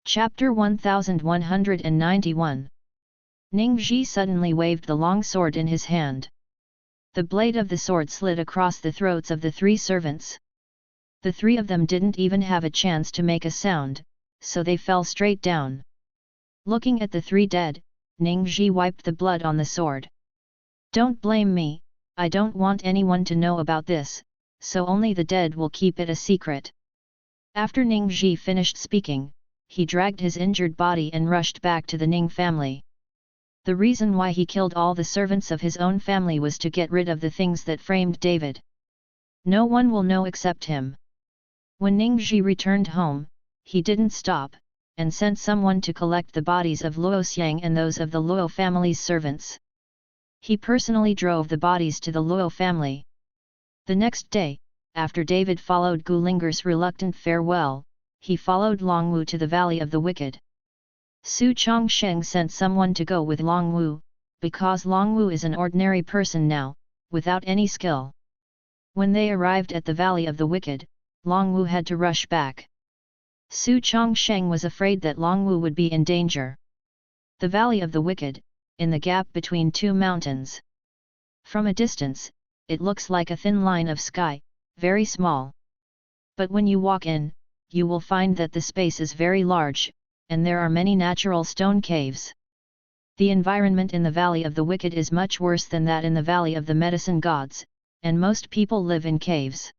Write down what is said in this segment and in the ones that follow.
Chapter 1191. Ning Ji suddenly waved the long sword in his hand. The blade of the sword slid across the throats of the three servants. The three of them didn't even have a chance to make a sound, so they fell straight down. Looking at the three dead, Ning Ji wiped the blood on the sword. "Don't blame me, I don't want anyone to know about this, so only the dead will keep it a secret." After Ning Ji finished speaking, he dragged his injured body and rushed back to the Ning family. The reason why he killed all the servants of his own family was to get rid of the things that framed David. No one will know except him. When Ning Ji returned home, he didn't stop, and sent someone to collect the bodies of Luo Xiang and those of the Luo family's servants. He personally drove the bodies to the Luo family. The next day, after David followed Gu Linger's reluctant farewell, he followed Long Wu to the Valley of the Wicked. Su Chongsheng sent someone to go with Long Wu, because Long Wu is an ordinary person now, without any skill. When they arrived at the Valley of the Wicked, Long Wu had to rush back. Su Chongsheng was afraid that Long Wu would be in danger. The Valley of the Wicked, in the gap between two mountains. From a distance, it looks like a thin line of sky, very small. But when you walk in, you will find that the space is very large, and there are many natural stone caves. The environment in the Valley of the Wicked is much worse than that in the Valley of the Medicine Gods, and most people live in caves.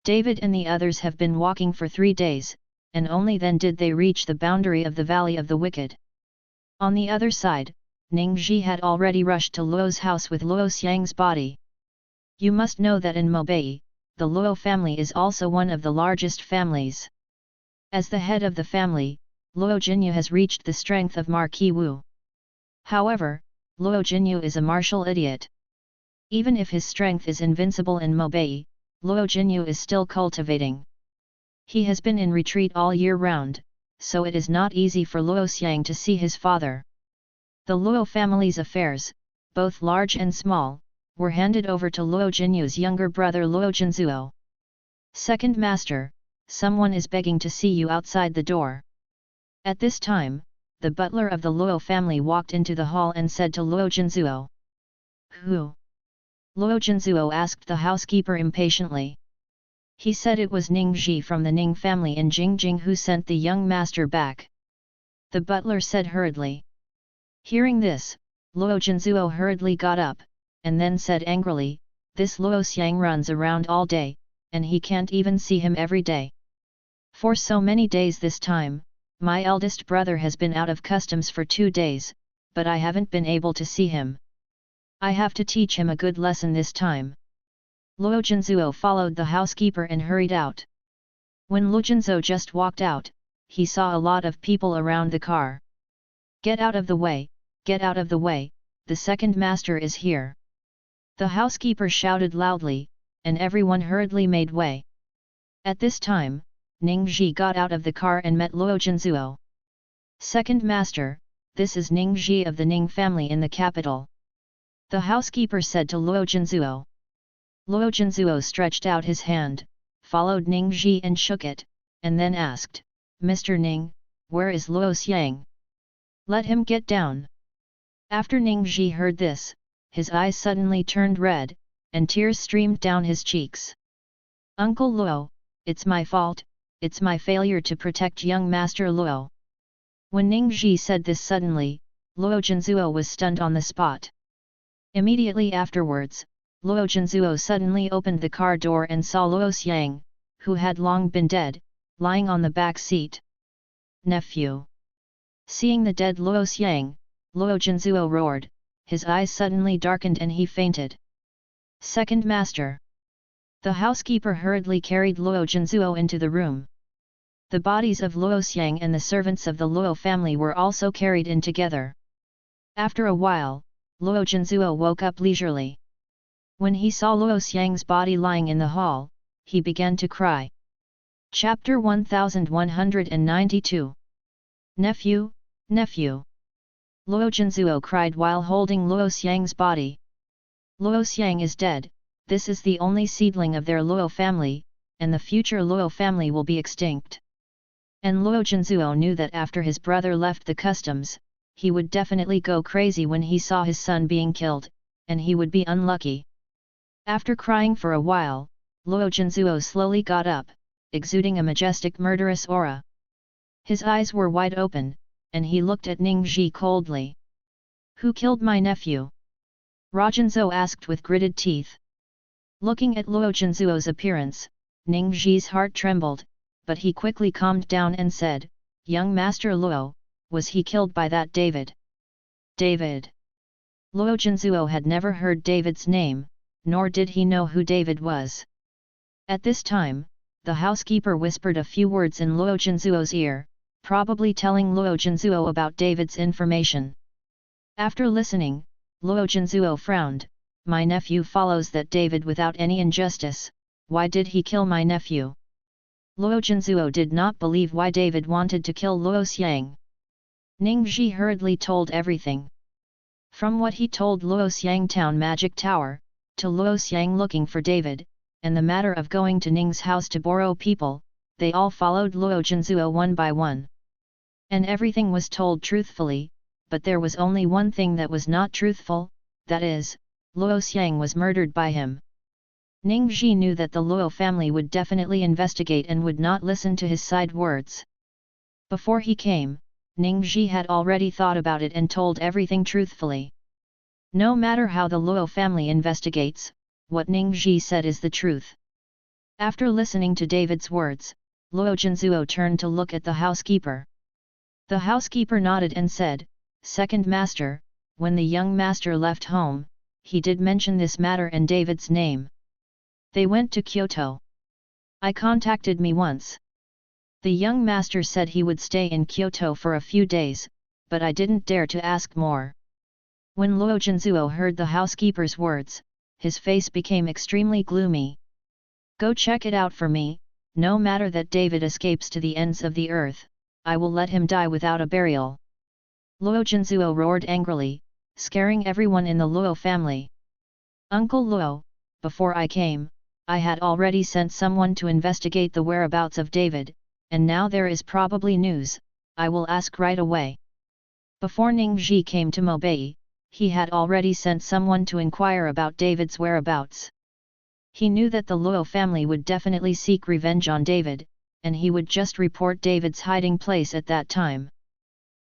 David and the others have been walking for 3 days, and only then did they reach the boundary of the Valley of the Wicked. On the other side, Ning Ji had already rushed to Luo's house with Luo Xiang's body. You must know that in Mobei, the Luo family is also one of the largest families. As the head of the family, Luo Jinyu has reached the strength of Marquis Wu. However, Luo Jinyu is a martial idiot. Even if his strength is invincible in Mobei, Luo Jinyu is still cultivating. He has been in retreat all year round, so it is not easy for Luo Xiang to see his father. The Luo family's affairs, both large and small, were handed over to Luo Jinyu's younger brother Luo Jinzuo. "Second master, someone is begging to see you outside the door." At this time, the butler of the Luo family walked into the hall and said to Luo Jinzuo. "Who?" Luo Jinzuo asked the housekeeper impatiently. He said it was Ning Ji from the Ning family in Jingjing who sent the young master back. The butler said hurriedly. Hearing this, Luo Jinzuo hurriedly got up, and then said angrily, "This Luo Xiang runs around all day, and he can't even see him every day. For so many days this time, my eldest brother has been out of customs for 2 days, but I haven't been able to see him. I have to teach him a good lesson this time." Luo Jinzuo followed the housekeeper and hurried out. When Luo Jinzuo just walked out, he saw a lot of people around the car. "Get out of the way, get out of the way, the second master is here!" The housekeeper shouted loudly, and everyone hurriedly made way. At this time, Ning Ji got out of the car and met Luo Jinzuo. "Second master, this is Ning Ji of the Ning family in the capital," the housekeeper said to Luo Jinzuo. Luo Jinzuo stretched out his hand, followed Ning Ji and shook it, and then asked, "Mr. Ning, where is Luo Xiang? Let him get down." After Ning Ji heard this, his eyes suddenly turned red, and tears streamed down his cheeks. "Uncle Luo, it's my fault, it's my failure to protect young Master Luo." When Ning Ji said this suddenly, Luo Jinzuo was stunned on the spot. Immediately afterwards, Luo Jinzuo suddenly opened the car door and saw Luo Xiang, who had long been dead, lying on the back seat. "Nephew!" Seeing the dead Luo Xiang, Luo Jinzuo roared, his eyes suddenly darkened and he fainted. "Second master!" The housekeeper hurriedly carried Luo Jinzuo into the room. The bodies of Luo Xiang and the servants of the Luo family were also carried in together. After a while, Luo Jinzuo woke up leisurely. When he saw Luo Xiang's body lying in the hall, he began to cry. Chapter 1192. "Nephew, nephew!" Luo Jinzuo cried while holding Luo Xiang's body. "Luo Xiang is dead, this is the only seedling of their Luo family, and the future Luo family will be extinct. And Luo Jinzuo knew that after his brother left the customs, he would definitely go crazy when he saw his son being killed, and he would be unlucky. After crying for a while, Luo Jinzuo slowly got up, exuding a majestic murderous aura. His eyes were wide open, and he looked at Ningxi coldly. "Who killed my nephew?" Rajinzou asked with gritted teeth. Looking at Luo Jinzuo's appearance, Ningxi's heart trembled, but he quickly calmed down and said, "Young Master Luo, was he killed by that David?" David. Luo Jinzuo had never heard David's name, nor did he know who David was. At this time, the housekeeper whispered a few words in Luo Jinzuo's ear, probably telling Luo Jinzuo about David's information. After listening, Luo Jinzuo frowned. "My nephew follows that David without any injustice, why did he kill my nephew?" Luo Jinzuo did not believe why David wanted to kill Luo Xiang. Ningxi hurriedly told everything. From what he told Luo Xiang Town Magic Tower, to Luo Xiang looking for David, and the matter of going to Ning's house to borrow people, they all followed Luo Jinzuo one by one. And everything was told truthfully, but there was only one thing that was not truthful, that is, Luo Xiang was murdered by him. Ningxi knew that the Luo family would definitely investigate and would not listen to his side words. Before he came, Ningxi had already thought about it and told everything truthfully. No matter how the Luo family investigates, what Ningxi said is the truth. After listening to David's words, Luo Jinzuo turned to look at the housekeeper. The housekeeper nodded and said, "Second master, when the young master left home, he did mention this matter and David's name. They went to Kyoto. I contacted me once. The young master said he would stay in Kyoto for a few days, but I didn't dare to ask more." When Luo Jinzuo heard the housekeeper's words, his face became extremely gloomy. "Go check it out for me, no matter that David escapes to the ends of the earth, I will let him die without a burial." Luo Jinzuo roared angrily, scaring everyone in the Luo family. "Uncle Luo, before I came, I had already sent someone to investigate the whereabouts of David, and now there is probably news, I will ask right away." Before Ningxi came to Mobei, he had already sent someone to inquire about David's whereabouts. He knew that the Luo family would definitely seek revenge on David, and he would just report David's hiding place at that time.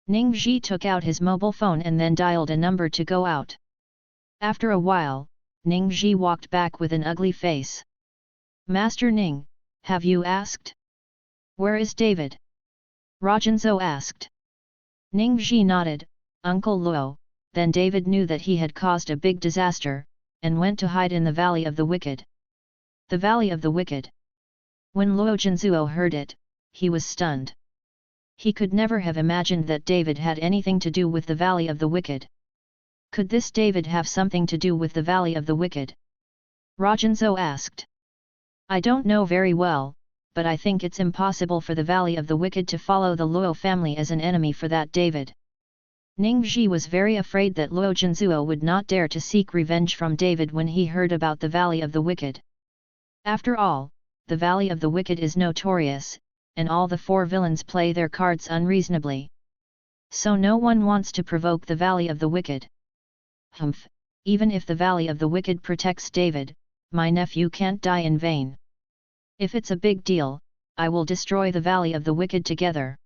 Ningxi took out his mobile phone and then dialed a number to go out. After a while, Ningxi walked back with an ugly face. "Master Ning, have you asked? Where is David?" Rajinzou asked. Ningxi nodded, "Uncle Luo." Then David knew that he had caused a big disaster, and went to hide in the Valley of the Wicked. The Valley of the Wicked. When Luo Jinzuo heard it, he was stunned. He could never have imagined that David had anything to do with the Valley of the Wicked. Could this David have something to do with the Valley of the Wicked? Rajinzou asked. "I don't know very well, but I think it's impossible for the Valley of the Wicked to follow the Luo family as an enemy for that David." Ningxi was very afraid that Luo Jinzuo would not dare to seek revenge from David when he heard about the Valley of the Wicked. After all, the Valley of the Wicked is notorious, and all the four villains play their cards unreasonably. So no one wants to provoke the Valley of the Wicked. Humph, even if the Valley of the Wicked protects David, my nephew can't die in vain. If it's a big deal, I will destroy the Valley of the Wicked together.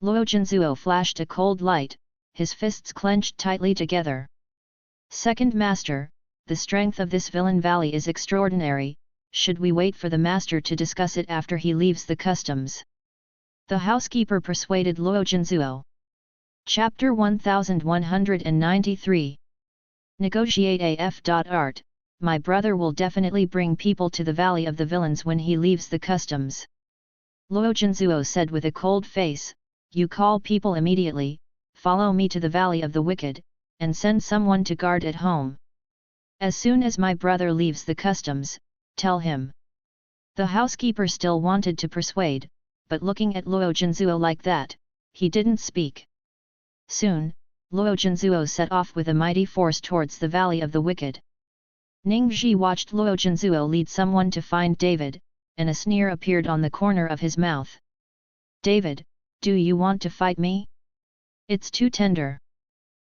Luo Jinzuo flashed a cold light, his fists clenched tightly together. "Second Master, the strength of this villain valley is extraordinary, should we wait for the Master to discuss it after he leaves the customs?" The housekeeper persuaded Luo Jinzuo. Chapter 1193. Negotiate AF.art. My brother will definitely bring people to the Valley of the Villains when he leaves the customs. Luo Jinzuo said with a cold face, "You call people immediately, follow me to the Valley of the Wicked, and send someone to guard at home. As soon as my brother leaves the customs, tell him." The housekeeper still wanted to persuade, but looking at Luo Jinzuo like that, he didn't speak. Soon, Luo Jinzuo set off with a mighty force towards the Valley of the Wicked. Ningxi watched Luo Jinzuo lead someone to find David, and a sneer appeared on the corner of his mouth. David, do you want to fight me? It's too tender.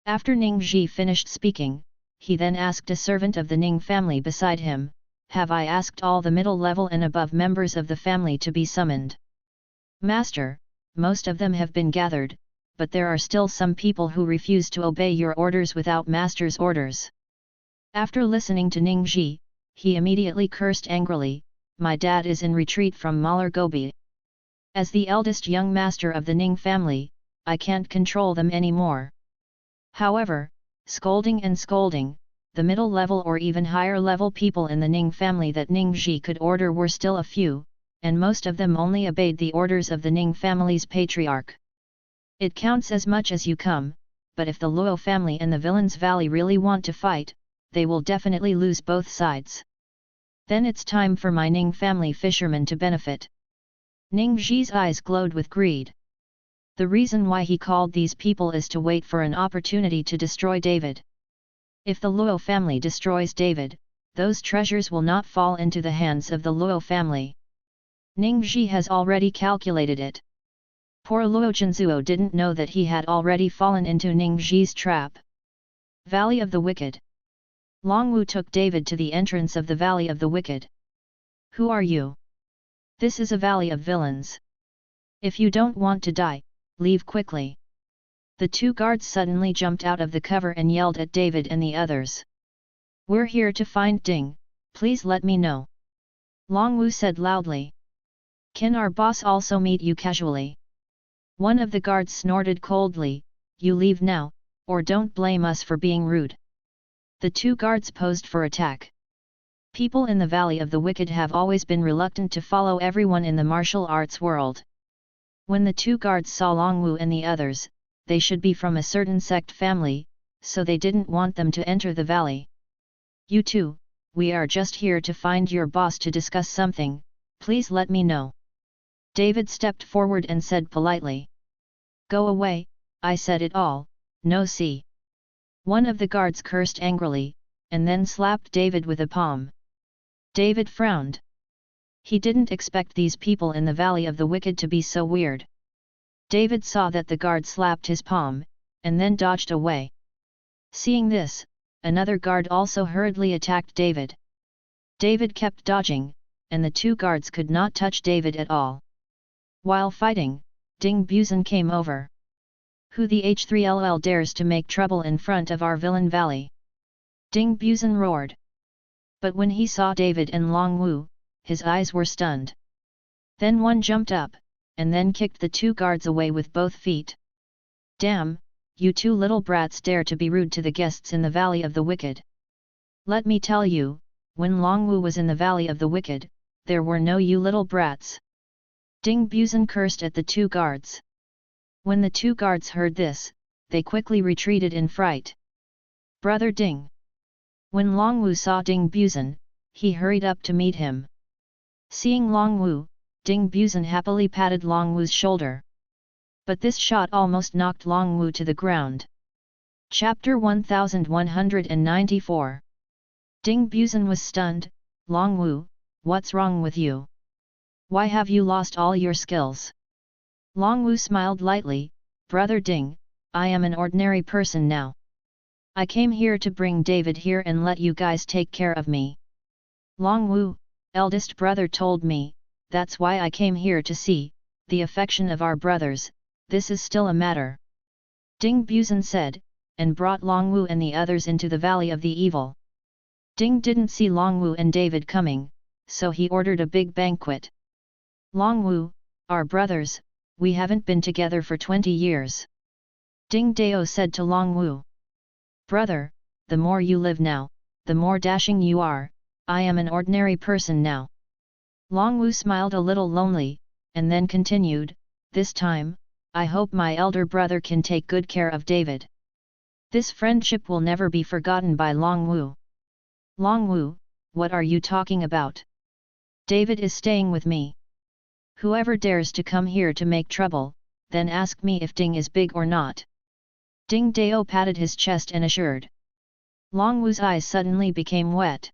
After Ning Ji finished speaking, he then asked a servant of the Ning family beside him, have I asked all the middle level and above members of the family to be summoned? Master, most of them have been gathered, but there are still some people who refuse to obey your orders without master's orders. After listening to Ning Ji, he immediately cursed angrily, my dad is in retreat from Malar Gobi. As the eldest young master of the Ning family, I can't control them anymore. However, scolding, the middle level or even higher level people in the Ning family that Ning Ji could order were still a few, and most of them only obeyed the orders of the Ning family's patriarch. It counts as much as you come, but if the Luo family and the Villains Valley really want to fight, they will definitely lose both sides. Then it's time for my Ning family fishermen to benefit. Ning Ji's eyes glowed with greed. The reason why he called these people is to wait for an opportunity to destroy David. If the Luo family destroys David, those treasures will not fall into the hands of the Luo family. Ning Ji has already calculated it. Poor Luo Jinzuo didn't know that he had already fallen into Ning Ji's trap. Valley of the Wicked. Long Wu took David to the entrance of the Valley of the Wicked. Who are you? This is a valley of villains. If you don't want to die, leave quickly. The two guards suddenly jumped out of the cover and yelled at David and the others. We're here to find Ding, please let me know. Long Wu said loudly. Can our boss also meet you casually? One of the guards snorted coldly, you leave now, or don't blame us for being rude. The two guards posed for attack. People in the Valley of the Wicked have always been reluctant to follow everyone in the martial arts world. When the two guards saw Long Wu and the others, they should be from a certain sect family, so they didn't want them to enter the valley. You two, we are just here to find your boss to discuss something, please let me know. David stepped forward and said politely. Go away, I said it all, no see. One of the guards cursed angrily, and then slapped David with a palm. David frowned. He didn't expect these people in the Valley of the Wicked to be so weird. David saw that the guard slapped his palm, and then dodged away. Seeing this, another guard also hurriedly attacked David. David kept dodging, and the two guards could not touch David at all. While fighting, Ding Buzan came over. Who the H3LL dares to make trouble in front of our villain valley? Ding Buzan roared. But when he saw David and Long Wu, his eyes were stunned. Then one jumped up, and then kicked the two guards away with both feet. Damn, you two little brats dare to be rude to the guests in the Valley of the Wicked. Let me tell you, when Long Wu was in the Valley of the Wicked, there were no you little brats. Ding Buzan cursed at the two guards. When the two guards heard this, they quickly retreated in fright. Brother Ding. When Long Wu saw Ding Buzan, he hurried up to meet him. Seeing Long Wu, Ding Buzan happily patted Long Wu's shoulder. But this shot almost knocked Long Wu to the ground. Chapter 1194. Ding Buzan was stunned. Long Wu, what's wrong with you? Why have you lost all your skills? Long Wu smiled lightly, Brother Ding, I am an ordinary person now. I came here to bring David here and let you guys take care of me. Long Wu, eldest brother told me, that's why I came here to see, the affection of our brothers, this is still a matter. Ding Buzan said, and brought Long Wu and the others into the Valley of the Evil. Ding didn't see Long Wu and David coming, so he ordered a big banquet. Long Wu, our brothers, we haven't been together for 20 years. Ding Dao said to Long Wu. Brother, the more you live now, the more dashing you are, I am an ordinary person now. Long Wu smiled a little lonely, and then continued, this time, I hope my elder brother can take good care of David. This friendship will never be forgotten by Long Wu. Long Wu, what are you talking about? David is staying with me. Whoever dares to come here to make trouble, then ask me if Ding is big or not. Ding Dao patted his chest and assured. Long Wu's eyes suddenly became wet.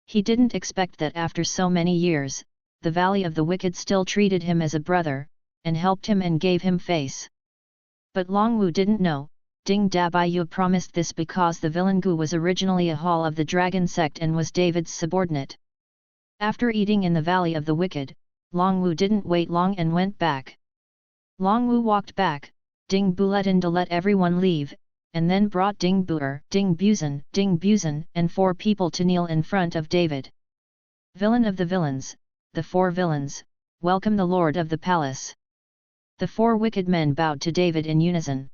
He didn't expect that after so many years, the Valley of the Wicked still treated him as a brother, and helped him and gave him face. But Long Wu didn't know, Ding Dabai promised this because the villain Gu was originally a hall of the dragon sect and was David's subordinate. After eating in the Valley of the Wicked, Long Wu didn't wait long and went back. Long Wu walked back, Ding Bu let in to let everyone leave, and then brought Ding Buer, Ding Buzan, and 4 people to kneel in front of David. Villain of the villains, the 4 villains, welcome the Lord of the Palace. The 4 wicked men bowed to David in unison.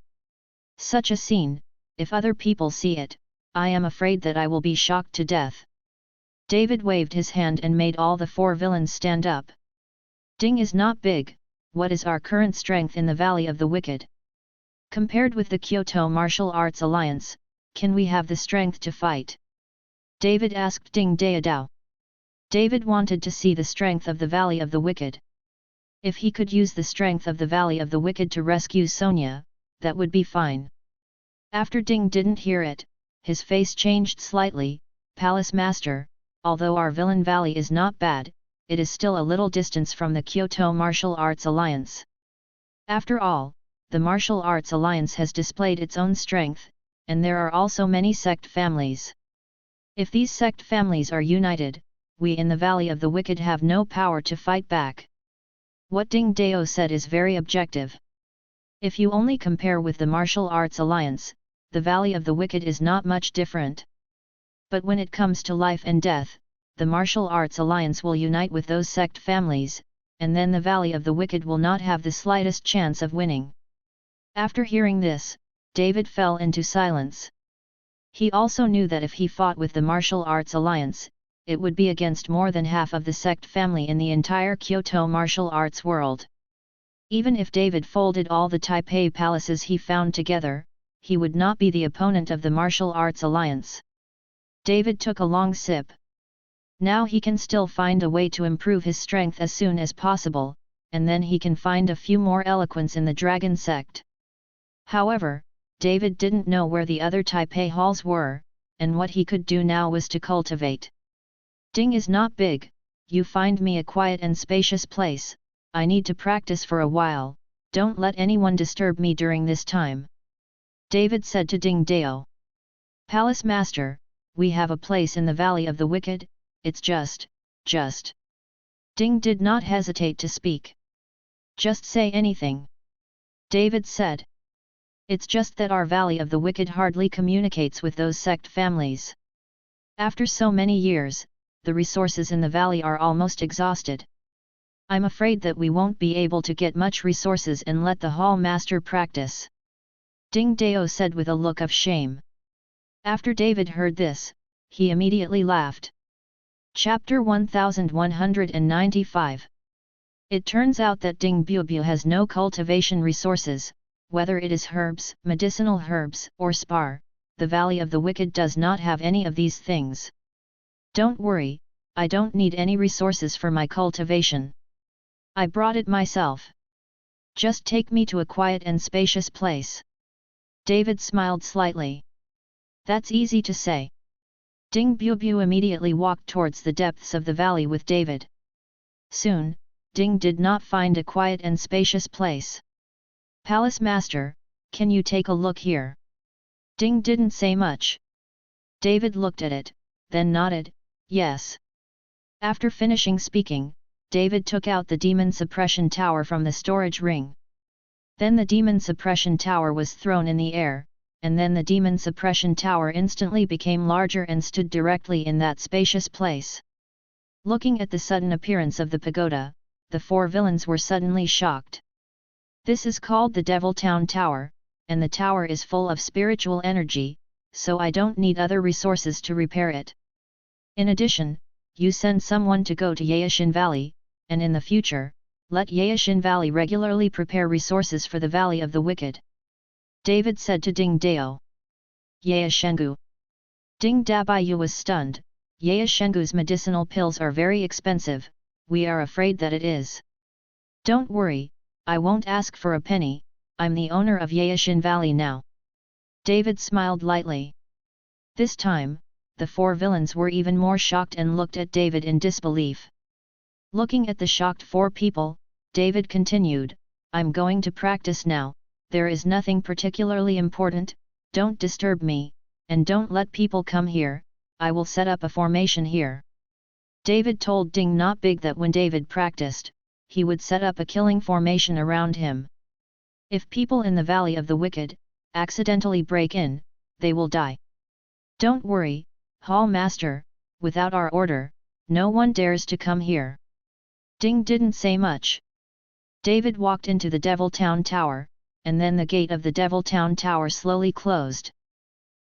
Such a scene, if other people see it, I am afraid that I will be shocked to death. David waved his hand and made all the 4 villains stand up. Ding is not big, what is our current strength in the Valley of the Wicked? Compared with the Kyoto Martial Arts Alliance, can we have the strength to fight? David asked Ding Dao. David wanted to see the strength of the Valley of the Wicked. If he could use the strength of the Valley of the Wicked to rescue Sonia, that would be fine. After Ding didn't hear it, his face changed slightly. Palace Master, although our villain valley is not bad, it is still a little distance from the Kyoto Martial Arts Alliance. After all, the Martial Arts Alliance has displayed its own strength, and there are also many sect families. If these sect families are united, we in the Valley of the Wicked have no power to fight back. What Ding Dao said is very objective. If you only compare with the Martial Arts Alliance, the Valley of the Wicked is not much different. But when it comes to life and death, the Martial Arts Alliance will unite with those sect families, and then the Valley of the Wicked will not have the slightest chance of winning. After hearing this, David fell into silence. He also knew that if he fought with the Martial Arts Alliance, it would be against more than half of the sect family in the entire Kyoto martial arts world. Even if David folded all the Taipei palaces he found together, he would not be the opponent of the Martial Arts Alliance. David took a long sip. Now he can still find a way to improve his strength as soon as possible, and then he can find a few more eloquence in the dragon sect. However, David didn't know where the other Taipei halls were, and what he could do now was to cultivate. Ding is not big, you find me a quiet and spacious place, I need to practice for a while, don't let anyone disturb me during this time. David said to Ding Dao. Palace Master, we have a place in the Valley of the Wicked, it's just. Ding did not hesitate to speak. Just say anything. David said. It's just that our Valley of the Wicked hardly communicates with those sect families. After so many years, the resources in the valley are almost exhausted. I'm afraid that we won't be able to get much resources and let the Hall Master practice. Ding Dao said with a look of shame. After David heard this, he immediately laughed. Chapter 1195. It turns out that Ding Bubu has no cultivation resources, whether it is herbs, medicinal herbs, or spar, the Valley of the Wicked does not have any of these things. Don't worry, I don't need any resources for my cultivation. I brought it myself. Just take me to a quiet and spacious place. David smiled slightly. That's easy to say. Ding Bubu immediately walked towards the depths of the valley with David. Soon, Ding did not find a quiet and spacious place. Palace Master, can you take a look here? Ding didn't say much. David looked at it, then nodded, yes. After finishing speaking, David took out the Demon Suppression Tower from the storage ring. Then the Demon Suppression Tower was thrown in the air, and then the Demon Suppression Tower instantly became larger and stood directly in that spacious place. Looking at the sudden appearance of the pagoda, the 4 villains were suddenly shocked. This is called the Devil Town Tower, and the tower is full of spiritual energy, so I don't need other resources to repair it. In addition, you send someone to go to Yaishin Valley, and in the future, let Yaishin Valley regularly prepare resources for the Valley of the Wicked. David said to Ding Dao. Yaishengu. Ding Dabai was stunned. Yaishengu's medicinal pills are very expensive, we are afraid that it is. Don't worry, I won't ask for a penny, I'm the owner of Yaishin Valley now. David smiled lightly. This time, the 4 villains were even more shocked and looked at David in disbelief. Looking at the shocked 4 people, David continued, I'm going to practice now, there is nothing particularly important, don't disturb me, and don't let people come here, I will set up a formation here. David told Ding Not Big that when David practiced, he would set up a killing formation around him. If people in the Valley of the Wicked accidentally break in, they will die. Don't worry, Hall Master, without our order, no one dares to come here. Ding didn't say much. David walked into the Devil Town Tower, and then the gate of the Devil Town Tower slowly closed.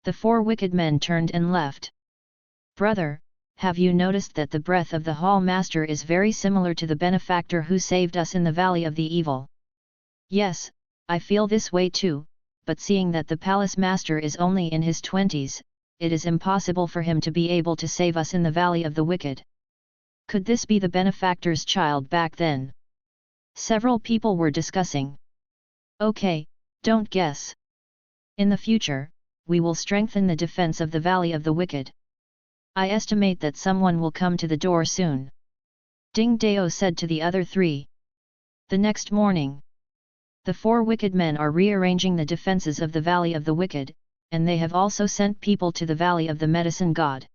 The four wicked men turned and left. Brother, have you noticed that the breath of the Hall Master is very similar to the benefactor who saved us in the Valley of the Evil? Yes, I feel this way too, but seeing that the Palace Master is only in his 20s, it is impossible for him to be able to save us in the Valley of the Wicked. Could this be the benefactor's child back then? Several people were discussing. Okay, don't guess. In the future, we will strengthen the defense of the Valley of the Wicked. I estimate that someone will come to the door soon. Ding Dao said to the other three. The next morning, the four wicked men are rearranging the defenses of the Valley of the Wicked, and they have also sent people to the Valley of the Medicine God.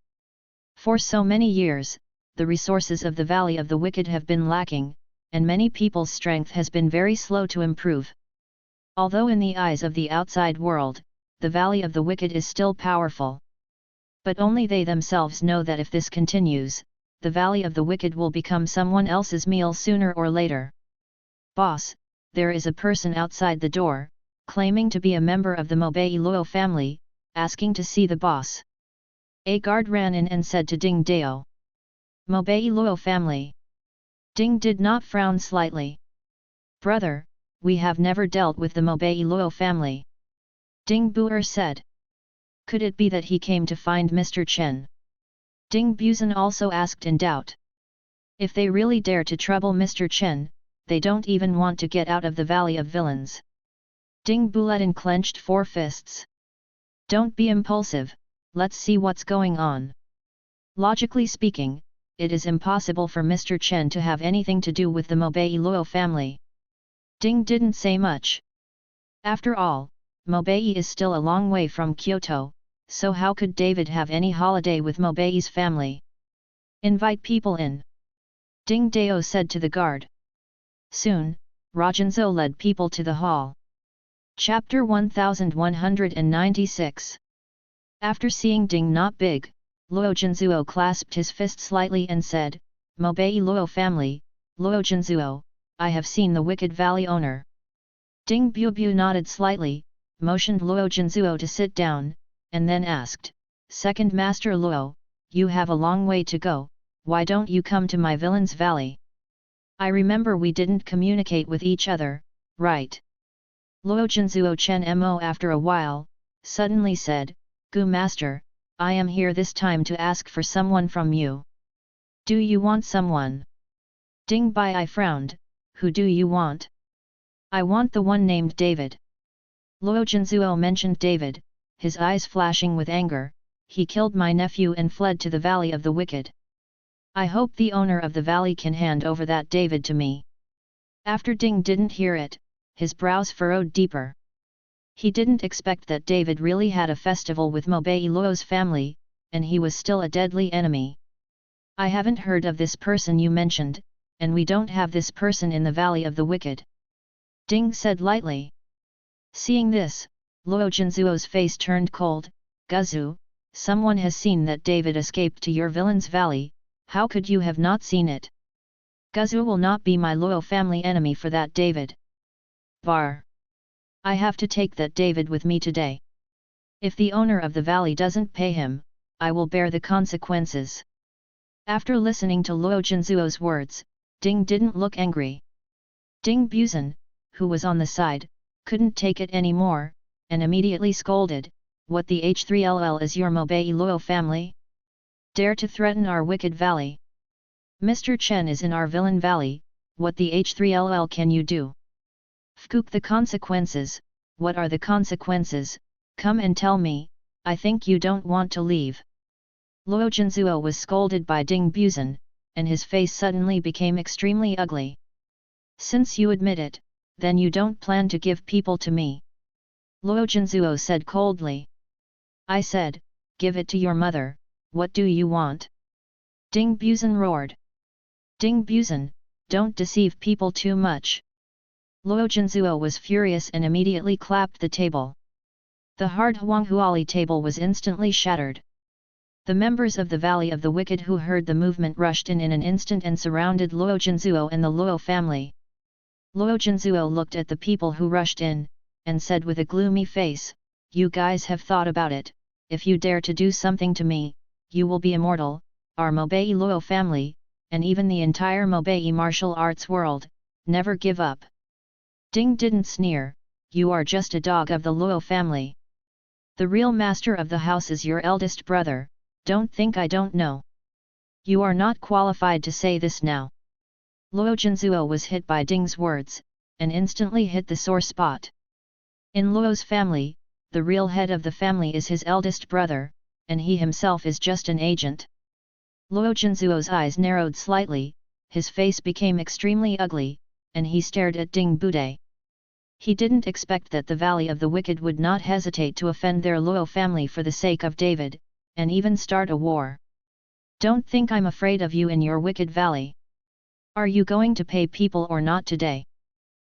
For so many years, the resources of the Valley of the Wicked have been lacking, and many people's strength has been very slow to improve. Although in the eyes of the outside world, the Valley of the Wicked is still powerful. But only they themselves know that if this continues, the Valley of the Wicked will become someone else's meal sooner or later. Boss, there is a person outside the door, claiming to be a member of the Mobei Luo family, asking to see the boss. A guard ran in and said to Ding Dao. Mobei Luo family. Ding did not frown slightly. Brother, we have never dealt with the Mobei Luo family. Ding Buer said. Could it be that he came to find Mr. Chen? Ding Buzan also asked in doubt. If they really dare to trouble Mr. Chen, they don't even want to get out of the Valley of Villains. Ding Buletin clenched four fists. Don't be impulsive, let's see what's going on. Logically speaking, it is impossible for Mr. Chen to have anything to do with the Mobei Luo family. Ding didn't say much. After all, Mobei is still a long way from Kyoto, so how could David have any holiday with Mobei's family? Invite people in. Ding Dao said to the guard. Soon, Rajanzo led people to the hall. Chapter 1196. After seeing Ding Not Big, Luo Jinzuo clasped his fist slightly and said, Mobei Luo family, Luo Jinzuo, I have seen the Wicked Valley owner. Ding Bubu nodded slightly, motioned Luo Jinzuo to sit down, and then asked, Second Master Luo, you have a long way to go, why don't you come to my Villain's Valley? I remember we didn't communicate with each other, right? Luo Jinzuo Chen Mo after a while, suddenly said, Gu Master, I am here this time to ask for someone from you. Do you want someone? Ding Bai frowned, who do you want? I want the one named David. Luo Jinzuo mentioned David, his eyes flashing with anger, he killed my nephew and fled to the Valley of the Wicked. I hope the owner of the valley can hand over that David to me. After Ding didn't hear it, his brows furrowed deeper. He didn't expect that David really had a festival with Mobei Luo's family, and he was still a deadly enemy. I haven't heard of this person you mentioned, and we don't have this person in the Valley of the Wicked. Ding said lightly. Seeing this, Luo Jinzuo's face turned cold. Guzu, someone has seen that David escaped to your Villain's Valley, how could you have not seen it? Guzu will not be my Luo family enemy for that David. Bar. I have to take that David with me today. If the owner of the valley doesn't pay him, I will bear the consequences. After listening to Luo Jinzuo's words, Ding didn't look angry. Ding Buzan, who was on the side, couldn't take it anymore, and immediately scolded, what the H3LL is your Mobei Luo family? Dare to threaten our wicked valley? Mr. Chen is in our villain valley, what the H3LL can you do? Fkook the consequences, what are the consequences, come and tell me, I think you don't want to leave. Luo Jinzuo was scolded by Ding Buzan, and his face suddenly became extremely ugly. Since you admit it, Then you don't plan to give people to me? Luo Jinzuo said coldly. I said, give it to your mother, what do you want? Ding Buzan roared. Ding Buzan, don't deceive people too much. Luo Jinzuo was furious and immediately clapped the table. The hard Huanghuali table was instantly shattered. The members of the Valley of the Wicked who heard the movement rushed in an instant and surrounded Luo Jinzuo and the Luo family. Luo Jinzuo looked at the people who rushed in, and said with a gloomy face, you guys have thought about it, if you dare to do something to me, you will be immortal, our Mobei Luo family, and even the entire Mobei martial arts world, never give up. Ding didn't sneer, you are just a dog of the Luo family. The real master of the house is your eldest brother, don't think I don't know. You are not qualified to say this now. Luo Jinzuo was hit by Ding's words, and instantly hit the sore spot. In Luo's family, the real head of the family is his eldest brother, and he himself is just an agent. Luo Jinzuo's eyes narrowed slightly, his face became extremely ugly, and he stared at Ding Bude. He didn't expect that the Valley of the Wicked would not hesitate to offend their Luo family for the sake of David, and even start a war. Don't think I'm afraid of you in your wicked valley. Are you going to pay people or not today?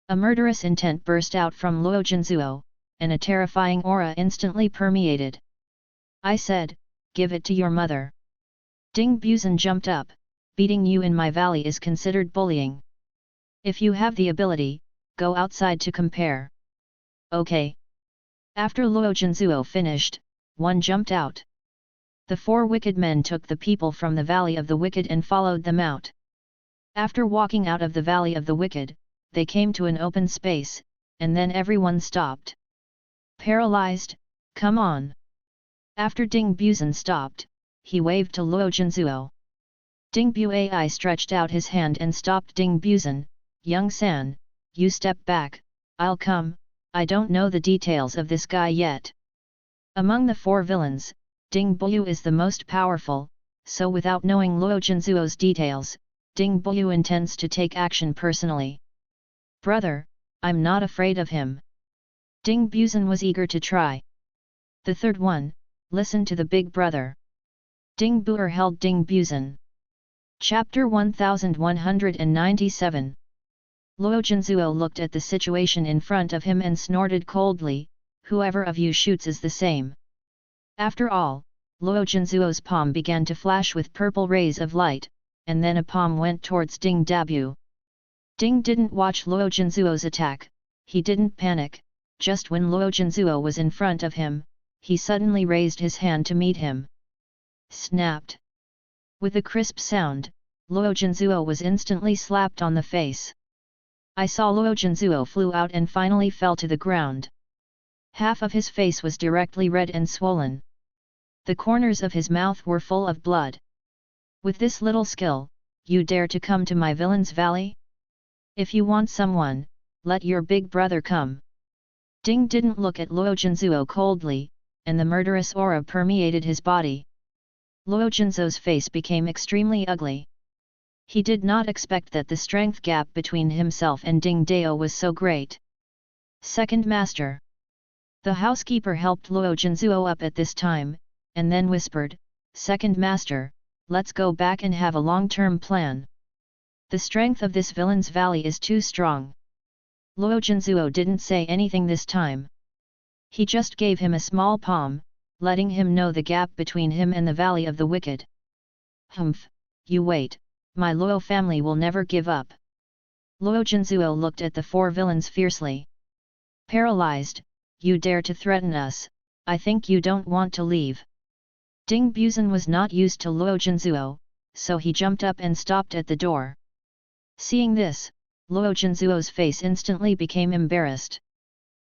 A murderous intent burst out from Luo Jinzuo, and a terrifying aura instantly permeated. I said, give it to your mother. Ding Buzan jumped up, beating you in my valley is considered bullying. If you have the ability, go outside to compare. Okay. After Luo Jinzuo finished, one jumped out. The four wicked men took the people from the Valley of the Wicked and followed them out. After walking out of the Valley of the Wicked, they came to an open space, and then everyone stopped. Paralyzed, come on. After Ding Buzan stopped, he waved to Luo Jinzuo. Ding Bui stretched out his hand and stopped Ding Buzan. Young San, you step back, I'll come, I don't know the details of this guy yet. Among the four villains, Ding Buyu is the most powerful, so without knowing Luo Jinzuo's details, Ding Buyu intends to take action personally. Brother, I'm not afraid of him. Ding Buzan was eager to try. The third one, listen to the big brother. Ding Buer held Ding Buzan. Chapter 1197. Luo Jinzuo looked at the situation in front of him and snorted coldly, whoever of you shoots is the same. After all, Luo Jinzuo's palm began to flash with purple rays of light, and then a palm went towards Ding Dabu. Ding didn't watch Luo Jinzuo's attack, he didn't panic, just when Luo Jinzuo was in front of him, he suddenly raised his hand to meet him. Snapped. With a crisp sound, Luo Jinzuo was instantly slapped on the face. I saw Luo Jinzuo flew out and finally fell to the ground. Half of his face was directly red and swollen. The corners of his mouth were full of blood. With this little skill, you dare to come to my villain's valley? If you want someone, let your big brother come. Ding didn't look at Luo Jinzuo coldly, and the murderous aura permeated his body. Luo Jinzuo's face became extremely ugly. He did not expect that the strength gap between himself and Ding Dao was so great. Second Master. The housekeeper helped Luo Jinzuo up at this time, and then whispered, Second Master, let's go back and have a long-term plan. The strength of this villain's valley is too strong. Luo Jinzuo didn't say anything this time. He just gave him a small palm, letting him know the gap between him and the Valley of the Wicked. Humph, you wait, my Luo family will never give up. Luo Jinzuo looked at the four villains fiercely. Paralyzed, you dare to threaten us, I think you don't want to leave. Ding Buzan was not used to Luo Jinzuo, so he jumped up and stopped at the door. Seeing this, Luo Jinzuo's face instantly became embarrassed.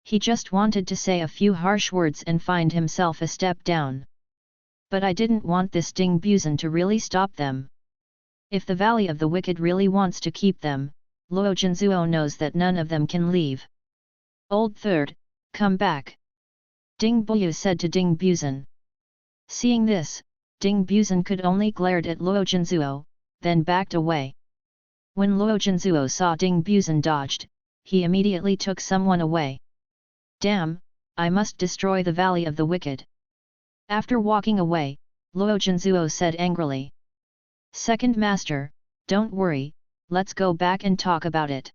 He just wanted to say a few harsh words and find himself a step down. But I didn't want this Ding Buzan to really stop them. If the Valley of the Wicked really wants to keep them, Luo Jinzuo knows that none of them can leave. Old Third, come back. Ding Buyu said to Ding Buzan. Seeing this, Ding Buzan could only glared at Luo Jinzuo, then backed away. When Luo Jinzuo saw Ding Buzan dodged, he immediately took someone away. Damn, I must destroy the Valley of the Wicked. After walking away, Luo Jinzuo said angrily. Second master, don't worry, let's go back and talk about it.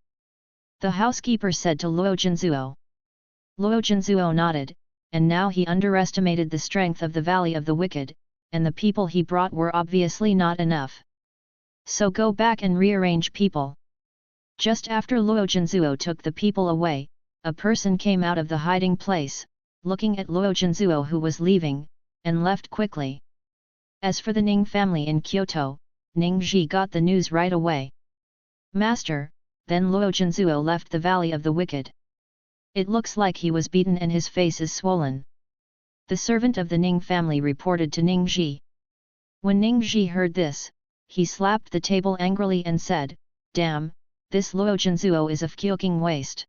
The housekeeper said to Luo Jinzuo. Luo Jinzuo nodded, and now he underestimated the strength of the Valley of the Wicked, and the people he brought were obviously not enough. So go back and rearrange people. Just after Luo Jinzuo took the people away, a person came out of the hiding place, looking at Luo Jinzuo who was leaving, and left quickly. As for the Ning family in Kyoto, Ning Ji got the news right away. Master, then Luo Jinzuo left the Valley of the Wicked. It looks like he was beaten and his face is swollen. The servant of the Ning family reported to Ning Ji. When Ning Ji heard this, he slapped the table angrily and said, Damn, this Luo Jinzuo is a fucking waste.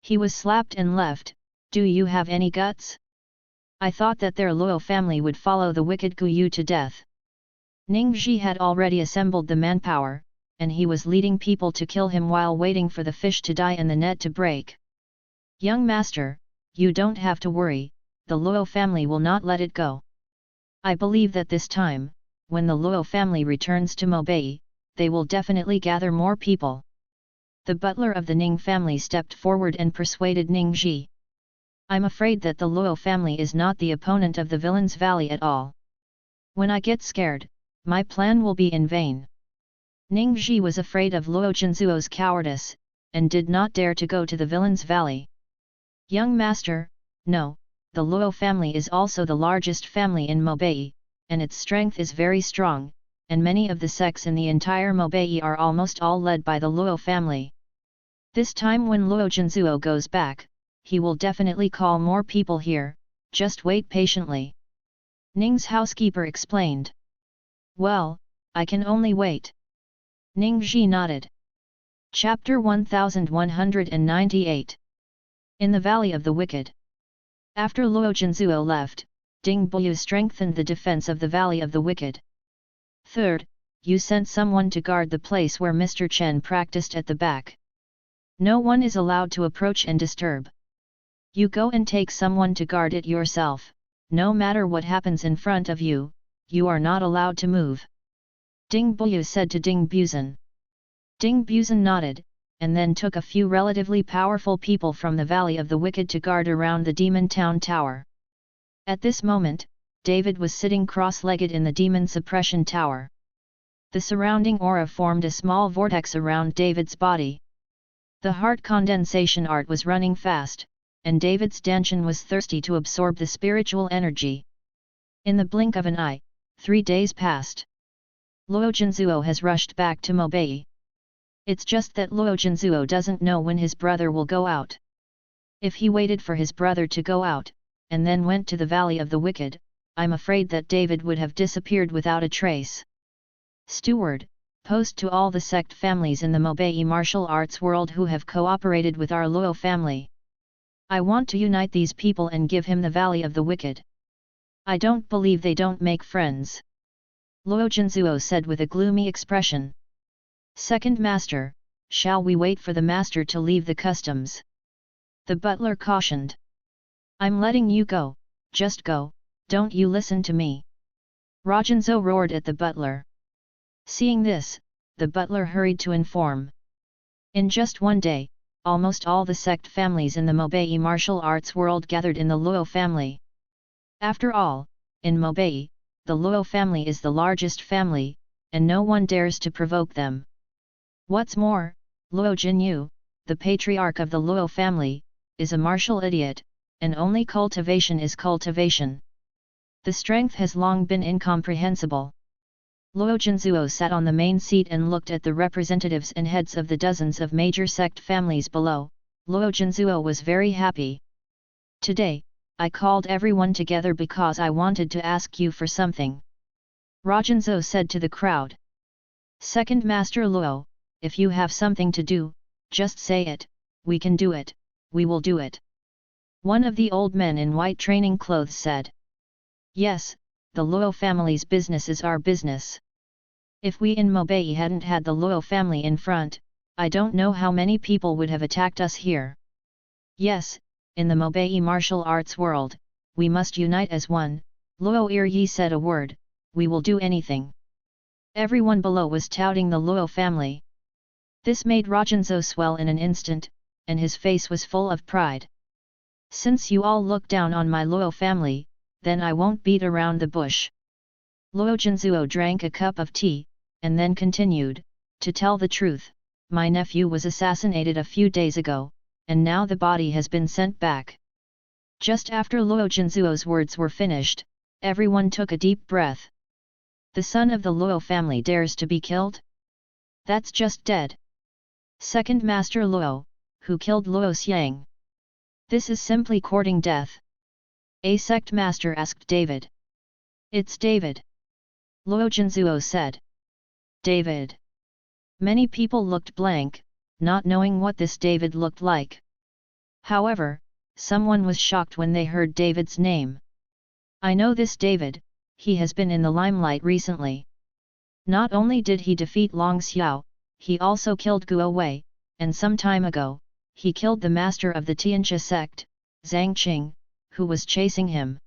He was slapped and left. Do you have any guts? I thought that their Luo family would follow the wicked Guyu to death. Ning Ji had already assembled the manpower, and he was leading people to kill him while waiting for the fish to die and the net to break. Young master, you don't have to worry, the Luo family will not let it go. I believe that this time, when the Luo family returns to Mobei, they will definitely gather more people. The butler of the Ning family stepped forward and persuaded Ning Ji. I'm afraid that the Luo family is not the opponent of the Villain's Valley at all. When I get scared, my plan will be in vain. Ning Ji was afraid of Luo Jinzuo's cowardice, and did not dare to go to the Villain's Valley. Young master, no, the Luo family is also the largest family in Mobei, and its strength is very strong, and many of the sects in the entire Mobei are almost all led by the Luo family. This time when Luo Jinzuo goes back, he will definitely call more people here, just wait patiently. Ning's housekeeper explained. Well, I can only wait. Ning Ji nodded. Chapter 1198. In the Valley of the Wicked. After Luo Jinzuo left, Ding Buyu strengthened the defense of the Valley of the Wicked. Third, you sent someone to guard the place where Mr. Chen practiced at the back. No one is allowed to approach and disturb. You go and take someone to guard it yourself. No matter what happens in front of you, you are not allowed to move. Ding Buyu said to Ding Buzan. Ding Buzan nodded, and then took a few relatively powerful people from the Valley of the Wicked to guard around the Demon Town Tower. At this moment, David was sitting cross-legged in the Demon Suppression Tower. The surrounding aura formed a small vortex around David's body. The heart condensation art was running fast, and David's Danshan was thirsty to absorb the spiritual energy. In the blink of an eye, 3 days passed. Luo Jinzuo has rushed back to Mobei. It's just that Luo Jinzuo doesn't know when his brother will go out. If he waited for his brother to go out, and then went to the Valley of the Wicked, I'm afraid that David would have disappeared without a trace. Steward, post to all the sect families in the Mobei martial arts world who have cooperated with our Luo family. I want to unite these people and give him the Valley of the Wicked. I don't believe they don't make friends. Luo Jinzuo said with a gloomy expression. Second master, shall we wait for the master to leave the customs? The butler cautioned. I'm letting you go, just go, don't you listen to me. Rajinzo roared at the butler. Seeing this, the butler hurried to inform. In just one day, almost all the sect families in the Mobei martial arts world gathered in the Luo family. After all, in Mobei, the Luo family is the largest family, and no one dares to provoke them. What's more, Luo Jinyu, the patriarch of the Luo family, is a martial idiot, and only cultivation is cultivation. The strength has long been incomprehensible. Luo Jinzuo sat on the main seat and looked at the representatives and heads of the dozens of major sect families below. Luo Jinzuo was very happy. Today, I called everyone together because I wanted to ask you for something. Rajinzo said to the crowd. Second Master Luo, if you have something to do, just say it, we can do it, we will do it. One of the old men in white training clothes said. Yes, the Luo family's business is our business. If we in Mobei hadn't had the Luo family in front, I don't know how many people would have attacked us here. Yes, in the Mobei martial arts world, we must unite as one. Luo Yi said a word, we will do anything. Everyone below was touting the Luo family. This made Rajanzo swell in an instant, and his face was full of pride. Since you all look down on my Luo family, then I won't beat around the bush. Luo Jinzuo drank a cup of tea, and then continued, to tell the truth, my nephew was assassinated a few days ago, and now the body has been sent back. Just after Luo Jinzuo's words were finished, everyone took a deep breath. The son of the Luo family dares to be killed? That's just dead. Second Master Luo, who killed Luo Xiang? This is simply courting death. A sect master asked David. It's David. Luo Jinzuo said. David. Many people looked blank, not knowing what this David looked like. However, someone was shocked when they heard David's name. I know this David, he has been in the limelight recently. Not only did he defeat Long Xiao, he also killed Guo Wei, and some time ago, he killed the master of the Tianxia sect, Zhang Qing, who was chasing him.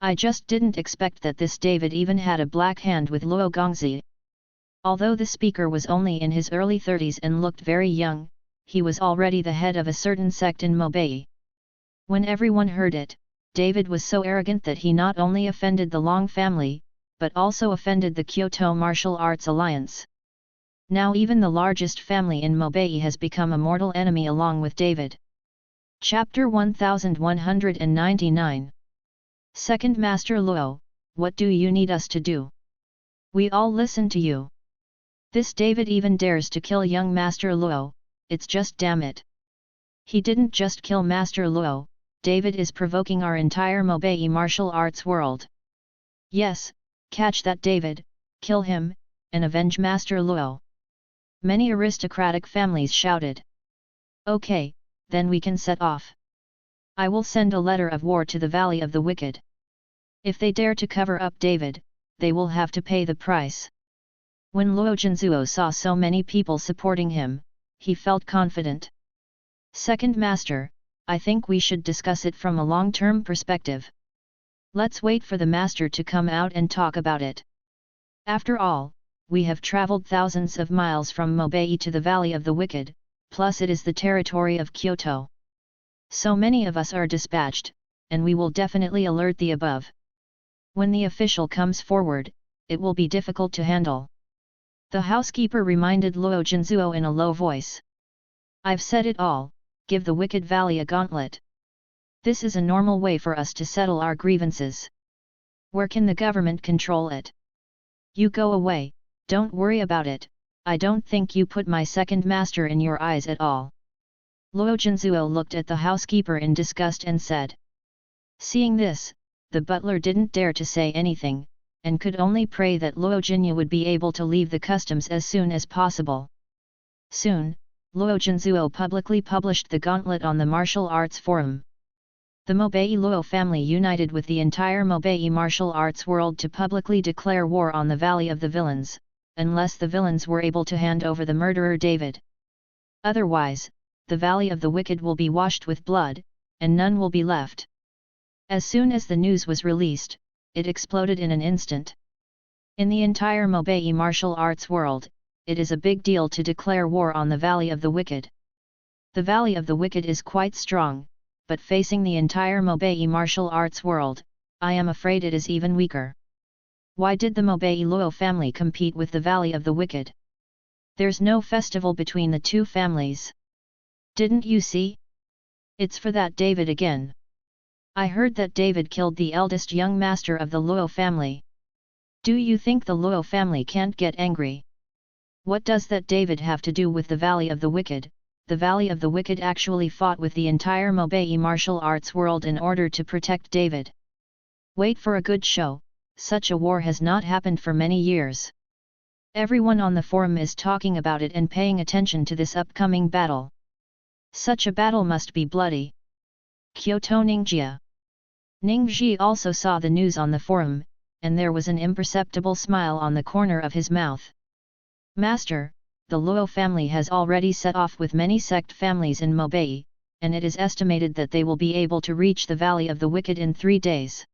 I just didn't expect that this David even had a black hand with Luo Gongzi. Although the speaker was only in his early 30s and looked very young, he was already the head of a certain sect in Mobei. When everyone heard it, David was so arrogant that he not only offended the Long family, but also offended the Kyoto Martial Arts Alliance. Now even the largest family in Mobei has become a mortal enemy along with David. Chapter 1199. Second Master Luo, what do you need us to do? We all listen to you. This David even dares to kill young Master Luo, it's just damn it. He didn't just kill Master Luo, David is provoking our entire Mobei martial arts world. Yes, catch that David, kill him, and avenge Master Luo. Many aristocratic families shouted. Okay, then we can set off. I will send a letter of war to the Valley of the Wicked. If they dare to cover up David, they will have to pay the price. When Luo Jinzuo saw so many people supporting him, he felt confident. Second Master, I think we should discuss it from a long-term perspective. Let's wait for the Master to come out and talk about it. After all, we have traveled thousands of miles from Mobei to the Valley of the Wicked, plus it is the territory of Kyoto. So many of us are dispatched, and we will definitely alert the above. When the official comes forward, it will be difficult to handle. The housekeeper reminded Luo Jinzuo in a low voice. I've said it all, give the Wicked Valley a gauntlet. This is a normal way for us to settle our grievances. Where can the government control it? You go away, don't worry about it, I don't think you put my second master in your eyes at all. Luo Jinzuo looked at the housekeeper in disgust and said. Seeing this, the butler didn't dare to say anything, and could only pray that Luo Jinyu would be able to leave the customs as soon as possible. Soon, Luo Jinzuo publicly published the gauntlet on the martial arts forum. The Mobei Luo family united with the entire Mobei martial arts world to publicly declare war on the Valley of the Villains, unless the villains were able to hand over the murderer David. Otherwise, the Valley of the Wicked will be washed with blood, and none will be left. As soon as the news was released, it exploded in an instant. In the entire Mobei martial arts world, it is a big deal to declare war on the Valley of the Wicked. The Valley of the Wicked is quite strong, but facing the entire Mobei martial arts world, I am afraid it is even weaker. Why did the Mobei Luo family compete with the Valley of the Wicked? There's no festival between the two families. Didn't you see? It's for that David again. I heard that David killed the eldest young master of the Luo family. Do you think the Luo family can't get angry? What does that David have to do with the Valley of the Wicked? The Valley of the Wicked actually fought with the entire Mobei martial arts world in order to protect David. Wait for a good show, such a war has not happened for many years. Everyone on the forum is talking about it and paying attention to this upcoming battle. Such a battle must be bloody. Kyoto Ningjia. Ningji also saw the news on the forum, and there was an imperceptible smile on the corner of his mouth. Master, the Luo family has already set off with many sect families in Mobei, and it is estimated that they will be able to reach the Valley of the Wicked in 3 days.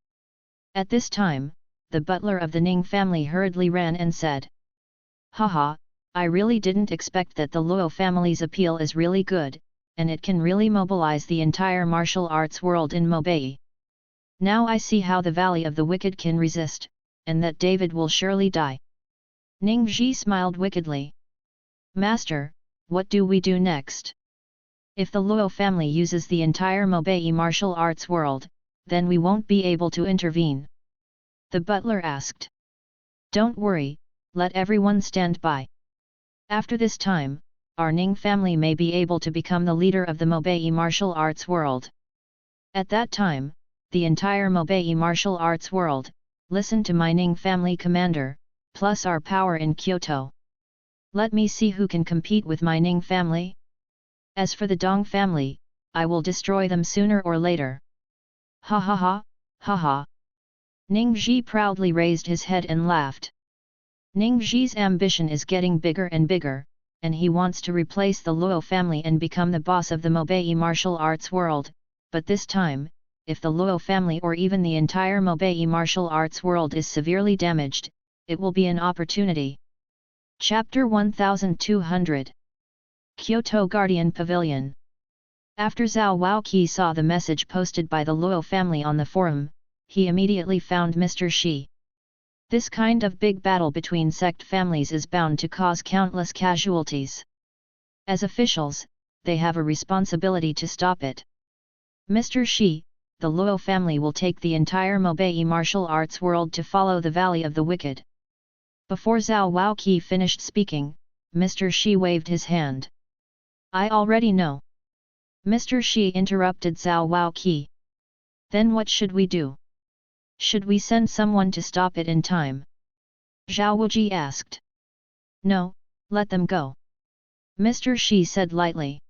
At this time, the butler of the Ning family hurriedly ran and said, "Haha, I really didn't expect that the Luo family's appeal is really good, and it can really mobilize the entire martial arts world in Mobei. Now I see how the Valley of the Wicked can resist, and that David will surely die." Ning Ji smiled wickedly. "Master, what do we do next? If the Luo family uses the entire Mobei martial arts world, then we won't be able to intervene." The butler asked. "Don't worry, let everyone stand by. After this time, our Ning family may be able to become the leader of the Mobei martial arts world. At that time, the entire Mobei martial arts world, listen to my Ning family commander, plus our power in Kyoto. Let me see who can compete with my Ning family. As for the Dong family, I will destroy them sooner or later." "Ha ha ha, ha ha." Ning Ji proudly raised his head and laughed. Ning Ji's ambition is getting bigger and bigger, and he wants to replace the Luo family and become the boss of the Mobei martial arts world, but this time, if the Luo family or even the entire Mobei martial arts world is severely damaged, it will be an opportunity. Chapter 1200 Kyoto Guardian Pavilion. After Zhao Waoqi saw the message posted by the Luo family on the forum, he immediately found Mr. Shi. This kind of big battle between sect families is bound to cause countless casualties. As officials, they have a responsibility to stop it. "Mr. Shi, the Luo family will take the entire Mobei martial arts world to follow the Valley of the Wicked." Before Zhao Waoqi finished speaking, Mr. Shi waved his hand. "I already know." Mr. Shi interrupted Zhao Waoqi. "Then what should we do? Should we send someone to stop it in time?" Zhao Wuji asked. "No, let them go." Mr. Shi said lightly.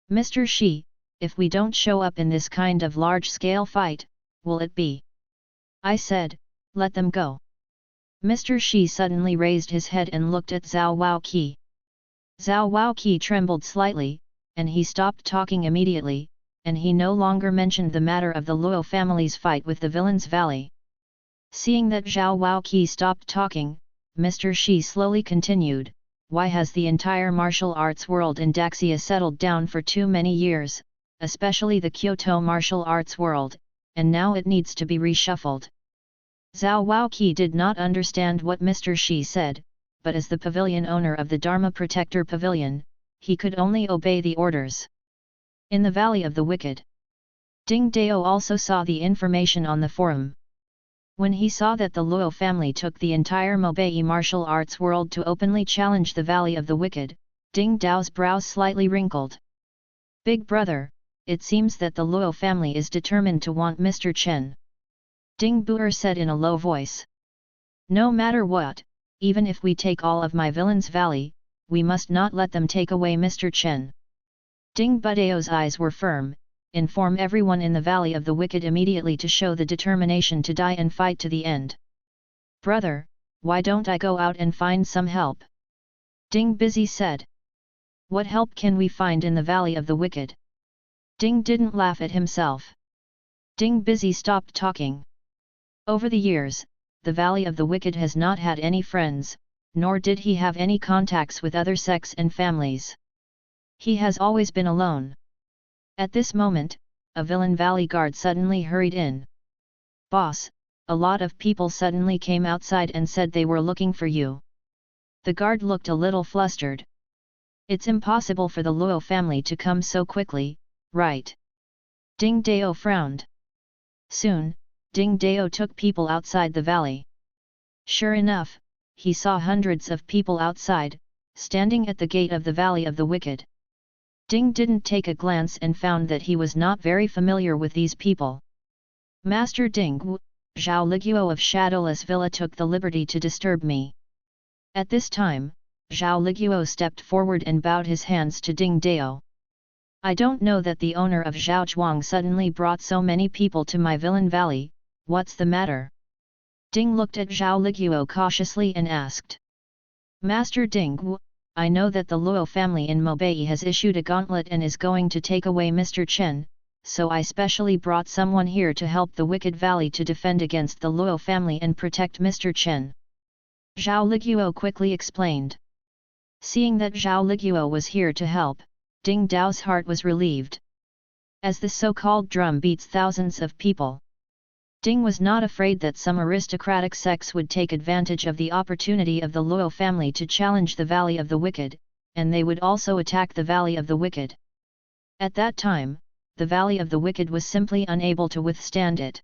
"Mr. Shi, if we don't show up in this kind of large-scale fight, will it be?" "I said, let them go." Mr. Shi suddenly raised his head and looked at Zhao Waoqi. Zhao Waoqi trembled slightly, and he stopped talking immediately, and he no longer mentioned the matter of the Luo family's fight with the Villains Valley. Seeing that Zhao Waoqi stopped talking, Mr. Shi slowly continued, "Why has the entire martial arts world in Daxia settled down for too many years, especially the Kyoto martial arts world, and now it needs to be reshuffled?" Zhao Waoqi did not understand what Mr. Shi said, but as the pavilion owner of the Dharma Protector Pavilion, he could only obey the orders. In the Valley of the Wicked, Ding Dao also saw the information on the forum. When he saw that the Luo family took the entire Mobei martial arts world to openly challenge the Valley of the Wicked, Ding Dao's brows slightly wrinkled. "Big brother, it seems that the Luo family is determined to want Mr. Chen." Ding Buer said in a low voice. "No matter what, even if we take all of my Villains Valley, we must not let them take away Mr. Chen." Ding Budao's eyes were firm. "Inform everyone in the Valley of the Wicked immediately to show the determination to die and fight to the end." "Brother, why don't I go out and find some help?" Ding Busy said. "What help can we find in the Valley of the Wicked?" Ding didn't laugh at himself. Ding Busy stopped talking. Over the years, the Valley of the Wicked has not had any friends, nor did he have any contacts with other sects and families. He has always been alone. At this moment, a Villain Valley guard suddenly hurried in. "Boss, a lot of people suddenly came outside and said they were looking for you." The guard looked a little flustered. "It's impossible for the Luo family to come so quickly, right?" Ding Dao frowned. Soon, Ding Dao took people outside the valley. Sure enough, he saw hundreds of people outside, standing at the gate of the Valley of the Wicked. Ding didn't take a glance and found that he was not very familiar with these people. "Master Ding Wu, Zhao Liguo of Shadowless Villa took the liberty to disturb me." At this time, Zhao Liguo stepped forward and bowed his hands to Ding Dao. "I don't know that the owner of Zhao Zhuang suddenly brought so many people to my Villain Valley, what's the matter?" Ding looked at Zhao Liguo cautiously and asked. "Master Ding Wu, I know that the Luo family in Mobei has issued a gauntlet and is going to take away Mr. Chen, so I specially brought someone here to help the Wicked Valley to defend against the Luo family and protect Mr. Chen. Zhao Liguo quickly explained. Seeing that Zhao Liguo was here to help, Ding Dao's heart was relieved. As the so-called drum beats thousands of people, Ding was not afraid that some aristocratic sects would take advantage of the opportunity of the Luo family to challenge the Valley of the Wicked, and they would also attack the Valley of the Wicked. At that time, the Valley of the Wicked was simply unable to withstand it.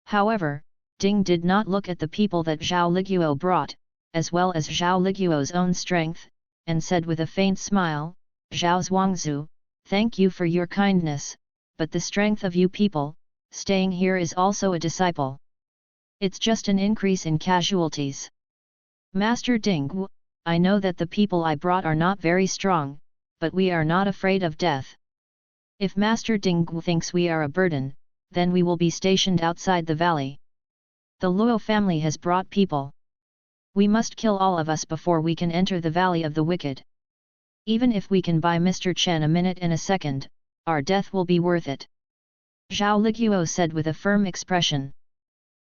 However, Ding did not look at the people that Zhao Liguo brought, as well as Zhao Liguo's own strength, and said with a faint smile, "Zhao Zhuangzu, thank you for your kindness, but the strength of you people, staying here is also a disciple. It's just an increase in casualties. Master Ding, I know that the people I brought are not very strong, but we are not afraid of death. If Master Ding thinks we are a burden, then we will be stationed outside the valley. The Luo family has brought people. We must kill all of us before we can enter the Valley of the Wicked. Even if we can buy Mr. Chen a minute and a second, our death will be worth it." Zhao Liguo said with a firm expression.